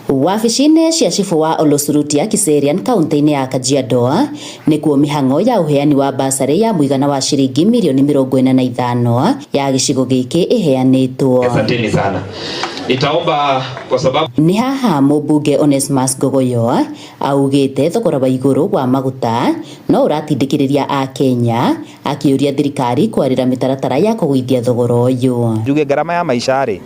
Wabici-inĩ cia cibu wa Olosurutia Kiserian kaunti-inĩ ya Kajiado nĩkuo mĩhang'o ya ũheani wa basarĩ ya mũigana wa ciringi mirioni 45 ya gĩcigo gĩkĩ ĩheanĩtwo. Asanteni sana. Nitaomba kwa sababu ni haha mũmbunge Onesmus Gogoyo augĩte thogora wa igũrũ wa maguta no ũratindĩkĩrĩria a Kenya akĩũria thirikari kwarĩra mĩtaratara ya kũgũithia thogora ũyũ. Njuge ngarama ya maisha rĩ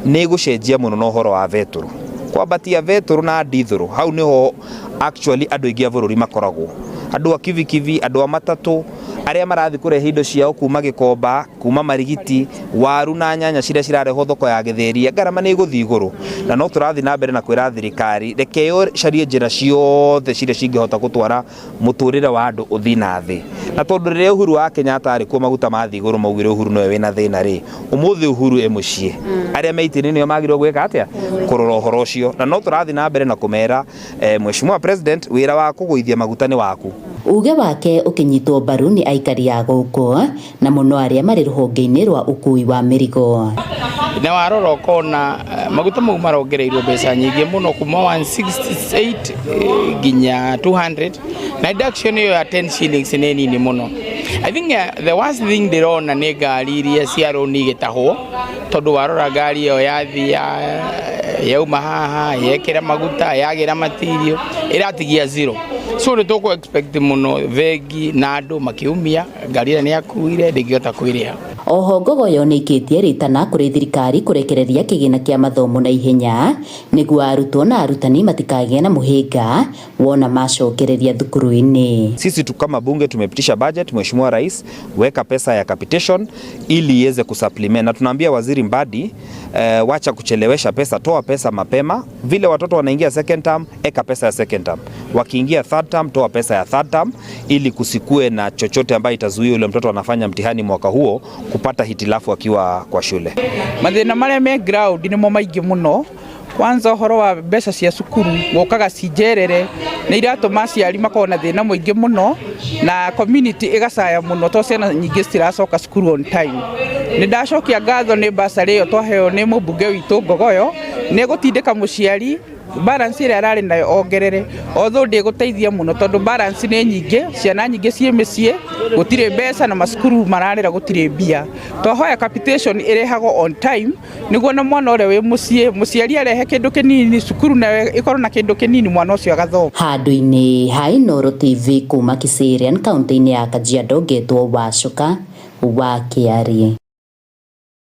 nĩ gũcenjia mũno na ũhoro wa vetũrũ. Kwambatia vetũrũ na ndithũrũ hau niho actually andũ aingĩ a bũrũri makoragwo. Andũ a kivikivi, andũ a matatũ arĩa marathi kũrehe indo ciao kuma Gĩkomba, kuma Marigiti, waru na nyanya ciria cirarehwo thoko ya Gĩthĩria, ngarama nĩ gũthiĩ igũrũ. Na no tũrathi na mbere na kwĩra thirikari reke yo carie njĩra ciothe ciria cingĩhota gũtwara mũtũrĩre wa andũ ũthi na thĩ. Na tondũ rĩrĩa Uhuru wa Kenyatta arĩ kuo maguta mathi igũrũ maugire Uhuru nowe wĩna thĩna rĩ, ũmũthĩ Uhuru mũciĩ arĩa meitinĩ nĩo magĩrĩirwo gwĩka atĩa kũrora ũhoro ũcio. Na no tũrathi na mbere na kũmera Mheshimiwa President wĩra wa kũgũithia maguta nĩ waku. Uge wake ũkĩnyitwo mbaru nĩ aikari a gũkũ na mũno arĩa marĩ rũhonge-inĩ rwa ũkui wa mĩrigo. Na warora ũkona maguta mau marongereirwo mbeca nyingĩ mũno kuma 168 nginya 200 na reduction iyo ya 10 shillings nĩ nini mũno. I think the worst thing ndĩrona nĩ ngari iria cia rũni igĩtahwo tondũ warora ngari iyo yathi yauma haha yekĩra maguta yagĩra material ĩratigia zero. So nĩ tũkũ expect mũno vegi na andũ makiumia ngari ĩrĩa nĩ yakuire ndĩngĩhota kwĩrĩha. Oho Gogoyo nĩ ikĩtie ritana kũrĩ thirikari kũrekereria kĩgĩna kĩa mathomo na ihenya nĩguo arutwo na arutani matikagĩe na mũhĩnga wona macokereria thukuru-inĩ. Sisi tu kama bunge tumepitisha budget, Mheshimiwa Rais weka pesa ya capitation ili iweze kusupplement, na tunaambia Waziri Mbadi wacha kuchelewesha pesa, toa pesa mapema. Vile watoto wanaingia second term, eka pesa ya second term. Wakiingia third term, toa pesa ya third term ili kusikue na chochote ambayo itazuia yule mtoto anafanya mtihani mwaka huo kupata hitilafu akiwa kwa shule. Mathina marĩa me ground nĩ mo maingĩ mũno. Kwanza ũhoro wa mbeca cia cukuru wokaga cijerere nĩ iratũma aciari makorwo na thĩna mũingĩ mũno na community ĩgacaya mũno tondũ ciana nyingĩ citiracoka cukuru on time. Nĩ ndacokia ngatho nĩ basarĩ ĩyo twaheo nĩ mũmbunge witũ Gogoyo nĩ gũtindĩka mũciari balance ĩrĩa ararĩ nayo ongerere although ndĩgũteithia mũno tondũ balance nĩ nyingĩ, ciana nyingĩ ciĩ mĩciĩ gũtirĩ mbeca na macukuru mararĩra gũtirĩ mbia. Twahoya capitation ĩrehagwo on time nĩguo na mwana ũrĩa wĩ mũciĩ mũciari arehe kĩndũ kĩnini cukuru na ĩkorwo na kĩndũ kĩnini mwana ũcio agathoma. Handũ-inĩ ha Inooro TV kuma Kiserian kaunti-inĩ ya Kajiado ngetwo Wacuka wa Kĩarĩ.